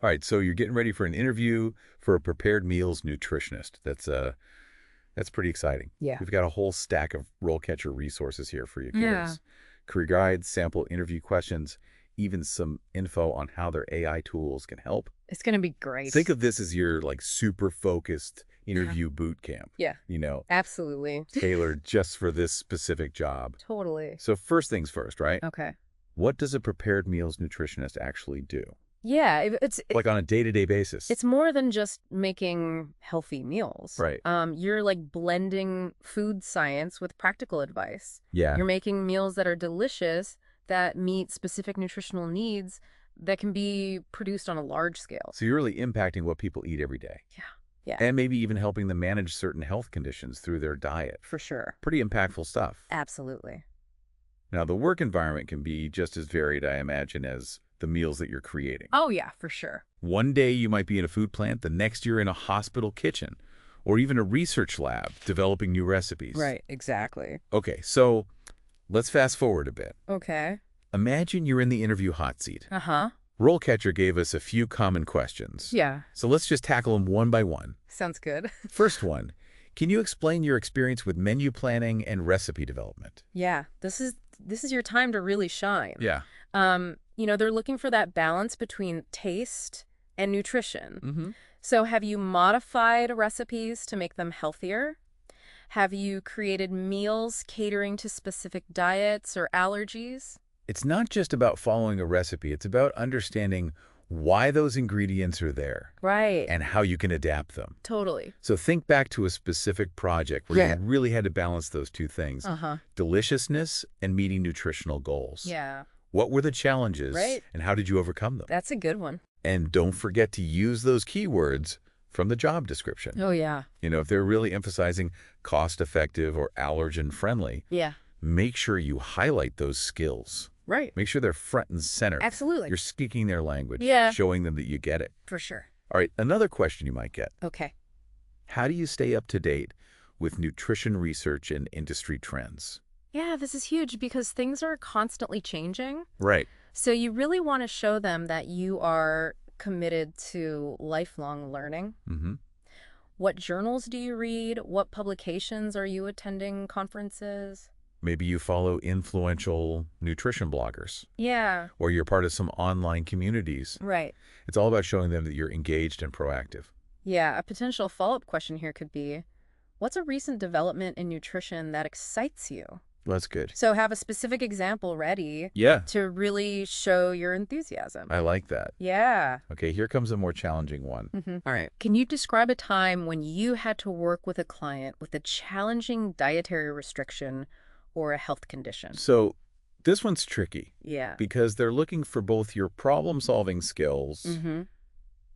All right, so you're getting ready for an interview for a Prepared Meals Nutritionist. That's pretty exciting. Yeah. We've got a whole stack of RoleCatcher resources here for you Yeah. kiddos. Career guides, sample interview questions, even some info on how their AI tools can help. It's going to be great. Think of this as your super focused Yeah. interview boot camp. Yeah. Absolutely. Tailored just for this specific job. Totally. So first things first, right? Okay. What does a Prepared Meals Nutritionist actually do? Yeah, Like on a day-to-day basis. it's more than just making healthy meals. Right. You're like blending food science with practical advice. Yeah. You're making meals that are delicious, that meet specific nutritional needs, that can be produced on a large scale. So you're really impacting what people eat every day. Yeah. Yeah. And maybe even helping them manage certain health conditions through their diet. For sure. Pretty impactful stuff. Absolutely. Now, the work environment can be just as varied, I imagine, as the meals that you're creating. Oh, yeah, for sure. One day you might be in a food plant, the next you're in a hospital kitchen, or even a research lab developing new recipes. Right, exactly. Okay, so let's fast forward a bit. Okay. Imagine you're in the interview hot seat. Uh-huh. RoleCatcher gave us a few common questions. Yeah. So let's just tackle them one by one. Sounds good. First one, can you explain your experience with menu planning and recipe development? Yeah, this is your time to really shine. Yeah. They're looking for that balance between taste and nutrition. Mm-hmm. So have you modified recipes to make them healthier? Have you created meals catering to specific diets or allergies? It's not just about following a recipe. It's about understanding why those ingredients are there Right. and how you can adapt them. Totally. So think back to a specific project where Yeah. you really had to balance those two things, Uh-huh. deliciousness and meeting nutritional goals. Yeah. What were the challenges Right. and how did you overcome them? That's a good one. And don't forget to use those keywords from the job description. Oh, yeah. If they're really emphasizing cost-effective or allergen-friendly, Yeah. make sure you highlight those skills. Right. Make sure they're front and center. Absolutely. You're speaking their language, Yeah. showing them that you get it. For sure. All right, another question you might get. Okay. How do you stay up to date with nutrition research and industry trends? Yeah, this is huge because things are constantly changing. Right. So you really want to show them that you are committed to lifelong learning. Mm-hmm. What journals do you read? What publications are you attending conferences? Maybe you follow influential nutrition bloggers, Yeah, or you're part of some online communities. right. It's all about showing them that you're engaged and proactive. Yeah, a potential follow-up question here could be, what's a recent development in nutrition that excites you? That's good. So have a specific example ready Yeah, to really show your enthusiasm. I like that. Yeah. Okay, here comes a more challenging one. All right. Can you describe a time when you had to work with a client with a challenging dietary restriction or a health condition? So this one's tricky Yeah. because they're looking for both your problem-solving skills Mm-hmm.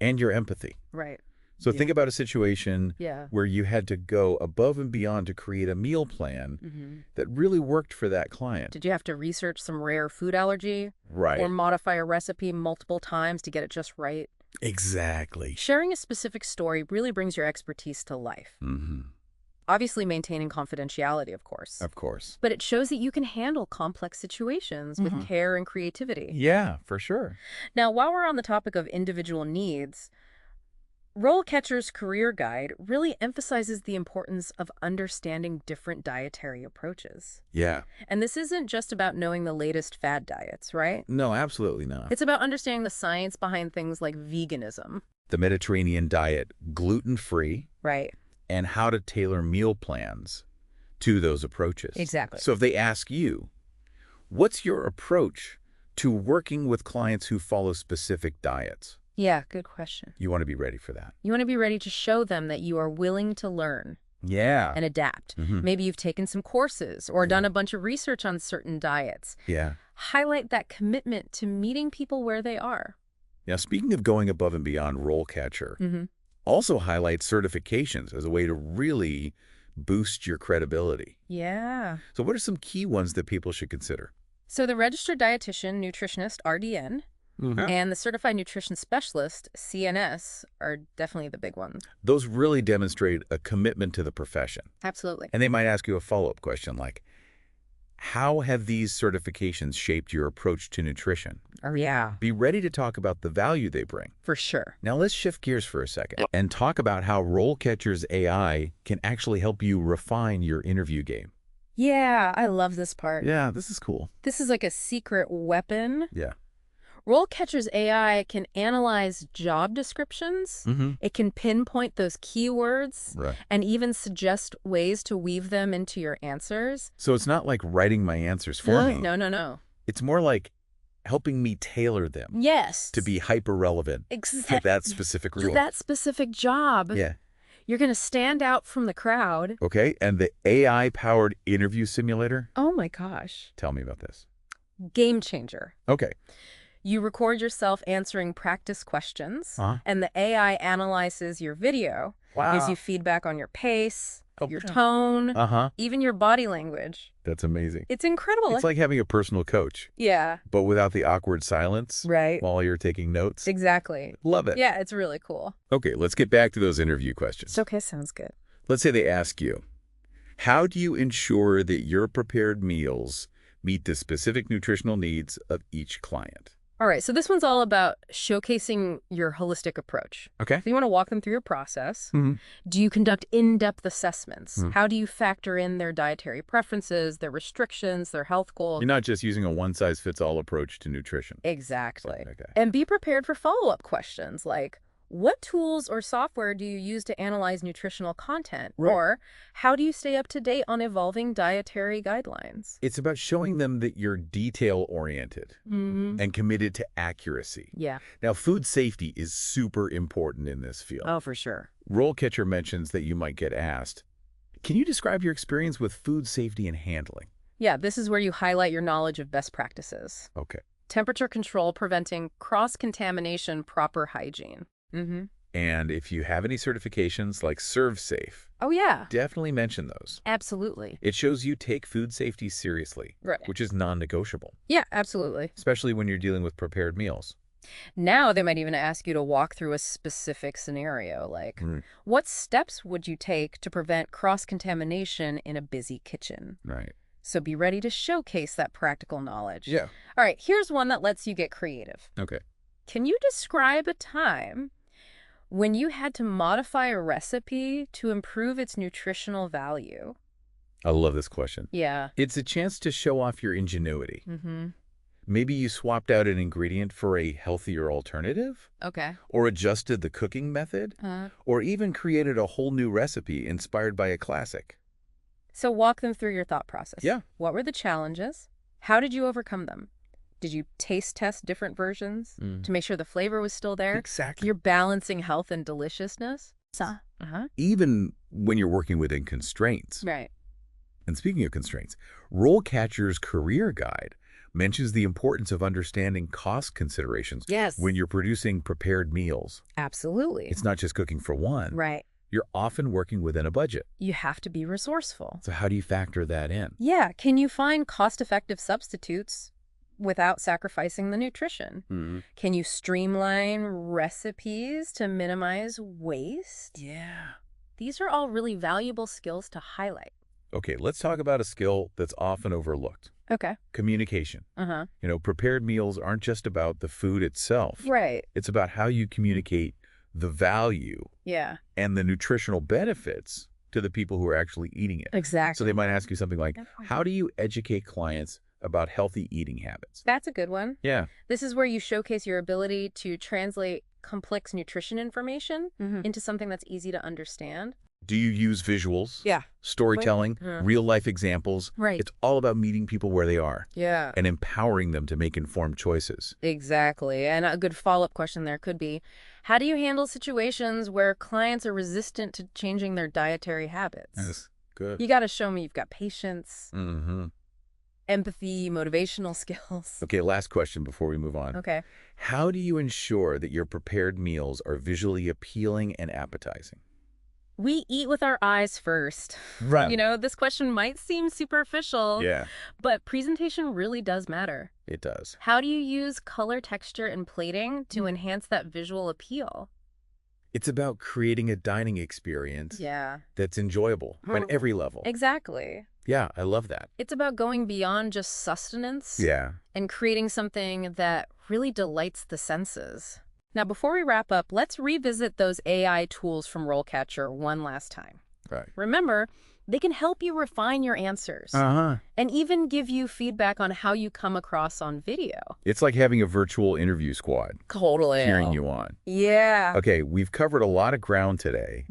and your empathy. Right. So Yeah. think about a situation Yeah. where you had to go above and beyond to create a meal plan Mm-hmm. that really worked for that client. Did you have to research some rare food allergy Right. or modify a recipe multiple times to get it just right? Exactly. Sharing a specific story really brings your expertise to life. Mm-hmm. Obviously maintaining confidentiality, of course. Of course. But it shows that you can handle complex situations with care and creativity. Yeah, for sure. Now, while we're on the topic of individual needs, RoleCatcher's Career Guide really emphasizes the importance of understanding different dietary approaches. Yeah. And this isn't just about knowing the latest fad diets, right? No, absolutely not. It's about understanding the science behind things like veganism. The Mediterranean diet, gluten-free, Right. and how to tailor meal plans to those approaches. Exactly. So if they ask you, what's your approach to working with clients who follow specific diets? Yeah, good question. You want to be ready for that. You want to be ready to show them that you are willing to learn Yeah. and adapt. Mhm. Maybe you've taken some courses or done a bunch of research on certain diets. Yeah. Highlight that commitment to meeting people where they are. Now, speaking of going above and beyond, RoleCatcher Mm-hmm. also highlights certifications as a way to really boost your credibility. Yeah. So what are some key ones that people should consider? So the Registered Dietitian Nutritionist, RDN, and the Certified Nutrition Specialist, CNS, are definitely the big ones. Those really demonstrate a commitment to the profession. Absolutely. And they might ask you a follow-up question like, How have these certifications shaped your approach to nutrition? Oh, yeah. Be ready to talk about the value they bring. For sure. Now let's shift gears for a second and talk about how RoleCatcher's AI can actually help you refine your interview game. Yeah, I love this part. Yeah, this is cool. This is like a secret weapon. Yeah. RoleCatcher's AI can analyze job descriptions. It can pinpoint those keywords Right. and even suggest ways to weave them into your answers. So it's not like writing my answers for me. No, no, no. It's more like helping me tailor them Yes. to be hyper-relevant to exactly that specific to role. that specific job. Yeah. You're going to stand out from the crowd. Okay, and the AI-powered interview simulator? Oh my gosh. Tell me about this. Game changer. Okay. You record yourself answering practice questions, Uh-huh. and the AI analyzes your video, gives you feedback on your pace, your tone, Uh-huh. even your body language. That's amazing. It's incredible. It's like having a personal coach, Yeah, but without the awkward silence right. while you're taking notes. Exactly. Love it. Yeah, it's really cool. Okay, let's get back to those interview questions. Okay, sounds good. Let's say they ask you, how do you ensure that your prepared meals meet the specific nutritional needs of each client? All right, so this one's all about showcasing your holistic approach. Okay. So you want to walk them through your process. Mm-hmm. Do you conduct in-depth assessments? How do you factor in their dietary preferences, their restrictions, their health goals? You're not just using a one-size-fits-all approach to nutrition. Exactly. Okay. And be prepared for follow-up questions like, what tools or software do you use to analyze nutritional content? Right. Or how do you stay up to date on evolving dietary guidelines? It's about showing them that you're detail-oriented and committed to accuracy. Yeah. Now, food safety is super important in this field. Oh, for sure. RoleCatcher mentions that you might get asked, can you describe your experience with food safety and handling? Yeah, this is where you highlight your knowledge of best practices. Okay. Temperature control, preventing cross-contamination, proper hygiene. And if you have any certifications like ServeSafe, Oh, yeah. definitely mention those. Absolutely. It shows you take food safety seriously, Right. which is non-negotiable, Yeah, absolutely. especially when you're dealing with prepared meals. Now they might even ask you to walk through a specific scenario, like, what steps would you take to prevent cross-contamination in a busy kitchen? Right. So be ready to showcase that practical knowledge. Yeah. All right, here's one that lets you get creative. Okay. Can you describe a time when you had to modify a recipe to improve its nutritional value? I love this question. Yeah. It's a chance to show off your ingenuity. Mm-hmm. Maybe you swapped out an ingredient for a healthier alternative, Okay. or adjusted the cooking method, or even created a whole new recipe inspired by a classic. So walk them through your thought process. Yeah. What were the challenges? How did you overcome them? Did you taste test different versions to make sure the flavor was still there? Exactly. You're balancing health and deliciousness. Even when you're working within constraints. Right. And speaking of constraints, RoleCatcher's Career Guide mentions the importance of understanding cost considerations Yes. when you're producing prepared meals. Absolutely. It's not just cooking for one. Right. You're often working within a budget. You have to be resourceful. So how do you factor that in? Yeah. Can you find cost-effective substitutes without sacrificing the nutrition? Can you streamline recipes to minimize waste? Yeah. These are all really valuable skills to highlight. Okay, let's talk about a skill that's often overlooked. Okay. Communication. Uh-huh. Prepared meals aren't just about the food itself. Right. It's about how you communicate the value Yeah. and the nutritional benefits to the people who are actually eating it. Exactly. So they might ask you something like, Definitely. how do you educate clients about healthy eating habits? That's a good one. Yeah. This is where you showcase your ability to translate complex nutrition information into something that's easy to understand. Do you use visuals? Yeah. Storytelling, real-life examples? Right. It's all about meeting people where they are Yeah. and empowering them to make informed choices. Exactly. And a good follow-up question there could be, how do you handle situations where clients are resistant to changing their dietary habits? That's good. You got to show me you've got patience, Mm-hmm. empathy, motivational skills. Okay, last question before we move on. Okay. How do you ensure that your prepared meals are visually appealing and appetizing? We eat with our eyes first. Right. This question might seem superficial, Yeah, but presentation really does matter. it does. How do you use color, texture, and plating to enhance that visual appeal? It's about creating a dining experience Yeah. that's enjoyable on every level. Exactly. Yeah, I love that. It's about going beyond just sustenance Yeah. and creating something that really delights the senses. Now, before we wrap up, let's revisit those AI tools from RoleCatcher one last time. Right. Remember, they can help you refine your answers and even give you feedback on how you come across on video. It's like having a virtual interview squad Totally. cheering you on. Yeah. Okay, we've covered a lot of ground today,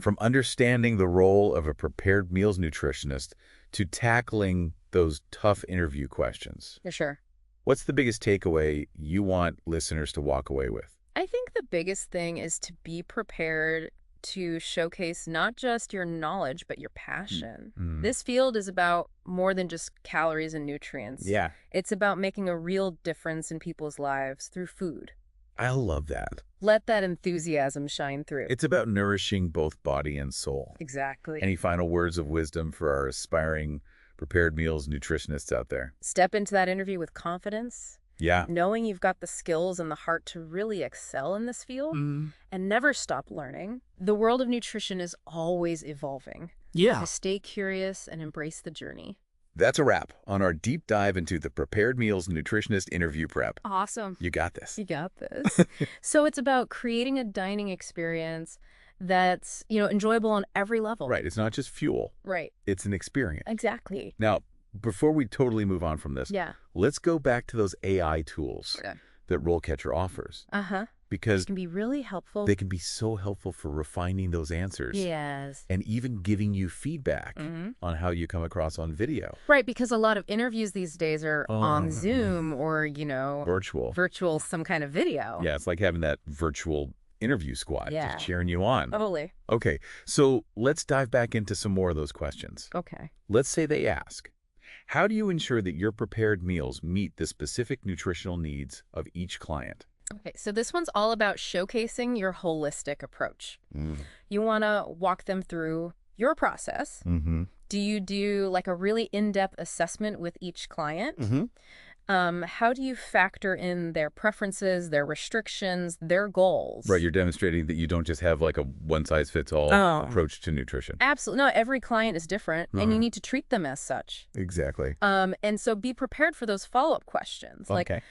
from understanding the role of a prepared meals nutritionist to tackling those tough interview questions. For sure. What's the biggest takeaway you want listeners to walk away with? I think the biggest thing is to be prepared to showcase not just your knowledge, but your passion. This field is about more than just calories and nutrients. Yeah. It's about making a real difference in people's lives through food. I love that. Let that enthusiasm shine through. It's about nourishing both body and soul. Exactly. Any final words of wisdom for our aspiring prepared meals nutritionists out there? Step into that interview with confidence, Yeah. knowing you've got the skills and the heart to really excel in this field, and never stop learning. The world of nutrition is always evolving. Yeah. To stay curious and embrace the journey. That's a wrap on our deep dive into the Prepared Meals Nutritionist interview prep. Awesome. You got this. You got this. So it's about creating a dining experience that's, enjoyable on every level. Right. It's not just fuel. Right. It's an experience. Exactly. Now, before we totally move on from this, Yeah. let's go back to those AI tools Okay. that RoleCatcher offers, Uh-huh. because It can be really helpful. they can be so helpful for refining those answers Yes. and even giving you feedback on how you come across on video. Right, because a lot of interviews these days are on Zoom or, Virtual. some kind of video. Yeah, it's like having that virtual interview squad Yeah. just cheering you on. Totally. Okay, so let's dive back into some more of those questions. Okay. Let's say they ask, how do you ensure that your prepared meals meet the specific nutritional needs of each client? Okay, so this one's all about showcasing your holistic approach. You want to walk them through your process. Do you do like a really in-depth assessment with each client? How do you factor in their preferences, their restrictions, their goals? Right, you're demonstrating that you don't just have like a one-size-fits-all approach to nutrition. Absolutely. No, every client is different, and you need to treat them as such. Exactly. And so be prepared for those follow-up questions. Like,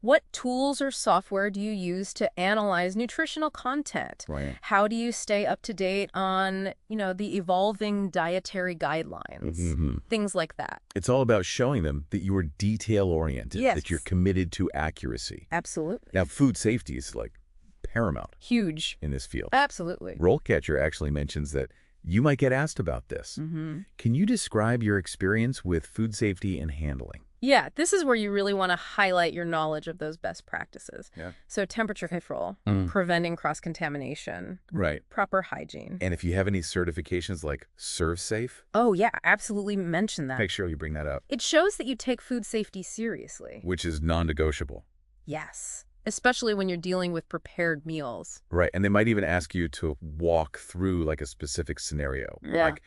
what tools or software do you use to analyze nutritional content? Right. How do you stay up to date on, the evolving dietary guidelines? Things like that. It's all about showing them that you are detail-oriented, Yes. that you're committed to accuracy. Absolutely. Now, food safety is like paramount Huge. in this field. Absolutely. RoleCatcher actually mentions that you might get asked about this. Can you describe your experience with food safety and handling? Yeah, this is where you really want to highlight your knowledge of those best practices. Yeah. So temperature control, preventing cross-contamination, Right. proper hygiene. And if you have any certifications like ServSafe, Oh, yeah, absolutely mention that. make sure you bring that up, It shows that you take food safety seriously. which is non-negotiable. Yes, especially when you're dealing with prepared meals. Right. And they might even ask you to walk through like a specific scenario. Yeah. Like,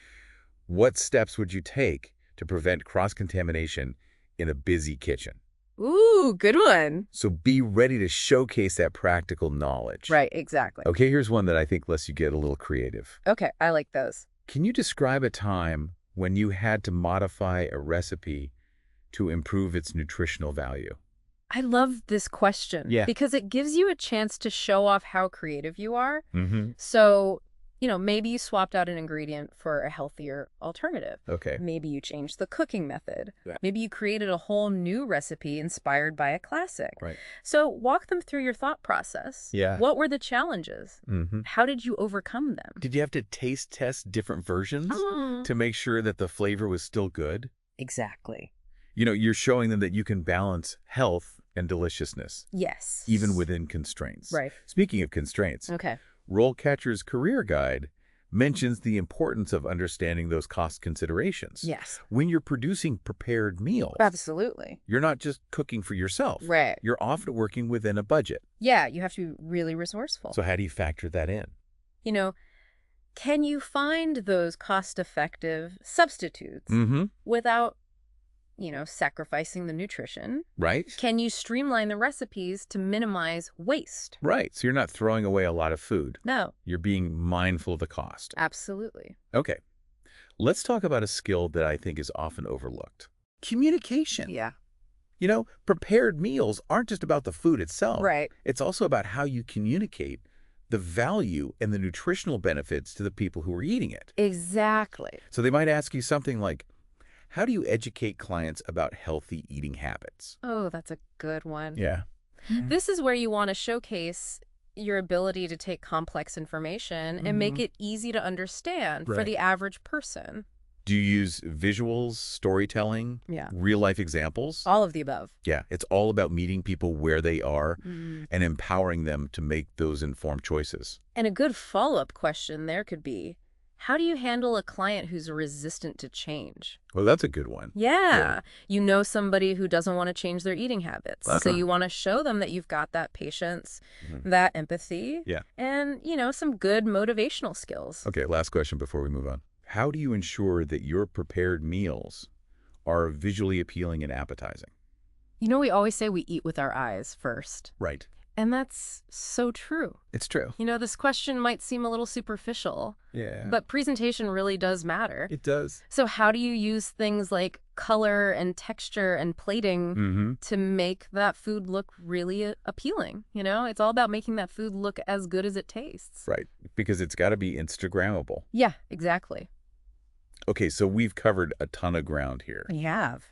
what steps would you take to prevent cross-contamination in a busy kitchen? Ooh, good one. So be ready to showcase that practical knowledge. Right, exactly. Okay, here's one that I think lets you get a little creative. Okay, I like those. Can you describe a time when you had to modify a recipe to improve its nutritional value? I love this question. Yeah. Because it gives you a chance to show off how creative you are. Mm-hmm. So, maybe you swapped out an ingredient for a healthier alternative. Okay. Maybe you changed the cooking method. Yeah. Maybe you created a whole new recipe inspired by a classic. Right. So walk them through your thought process. Yeah. What were the challenges? Mm-hmm. How did you overcome them? Did you have to taste test different versions to make sure that the flavor was still good? Exactly. You're showing them that you can balance health and deliciousness, Yes. even within constraints. Right. Speaking of constraints, Okay. RoleCatcher's Career Guide mentions the importance of understanding those cost considerations. Yes. When you're producing prepared meals, Absolutely. you're not just cooking for yourself. Right. You're often working within a budget. Yeah, you have to be really resourceful. So how do you factor that in? Can you find those cost-effective substitutes without, sacrificing the nutrition? Right? Can you streamline the recipes to minimize waste? Right. So you're not throwing away a lot of food. No, You're being mindful of the cost. absolutely. Okay. Let's talk about a skill that I think is often overlooked. Communication. Yeah. You know, prepared meals aren't just about the food itself. Right. It's also about how you communicate the value and the nutritional benefits to the people who are eating it. Exactly. So they might ask you something like, how do you educate clients about healthy eating habits? Oh, that's a good one. Yeah. This is where you want to showcase your ability to take complex information and make it easy to understand for Right. the average person. Do you use visuals, storytelling, Yeah. real-life examples? All of the above. Yeah, it's all about meeting people where they are and empowering them to make those informed choices. And a good follow-up question there could be, how do you handle a client who's resistant to change? Well, that's a good one. Yeah. You know somebody who doesn't want to change their eating habits. So Uh-huh. you want to show them that you've got that patience, that empathy, Yeah. and, some good motivational skills. Okay, last question before we move on. How do you ensure that your prepared meals are visually appealing and appetizing? We always say we eat with our eyes first. Right. And that's so true. It's true. This question might seem a little superficial, Yeah. but presentation really does matter. It does. So how do you use things like color and texture and plating to make that food look really appealing? It's all about making that food look as good as it tastes. Right, because it's got to be Instagrammable. Yeah, exactly. Okay, so we've covered a ton of ground here. We have.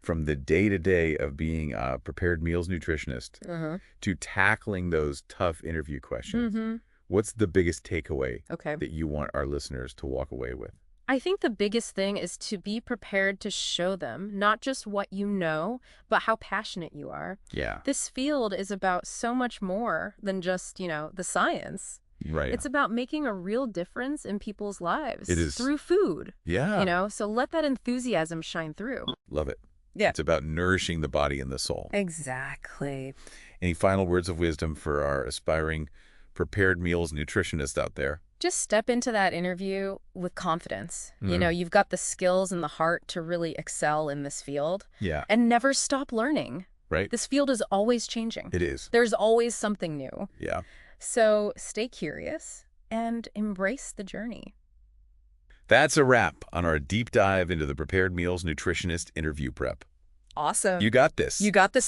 From the day-to-day of being a prepared meals nutritionist to tackling those tough interview questions. What's the biggest takeaway Okay. that you want our listeners to walk away with? I think the biggest thing is to be prepared to show them not just what you know, but how passionate you are. Yeah. This field is about so much more than just, the science. Right. It's about making a real difference in people's lives. It is. Through food. Yeah. So let that enthusiasm shine through. Love it. Yeah. It's about nourishing the body and the soul. Exactly. Any final words of wisdom for our aspiring prepared meals nutritionists out there? Just step into that interview with confidence. You've got the skills and the heart to really excel in this field. Yeah. And never stop learning. Right? This field is always changing. It is. There's always something new. Yeah. So stay curious and embrace the journey. That's a wrap on our deep dive into the Prepared Meals Nutritionist interview prep. Awesome. You got this. You got this.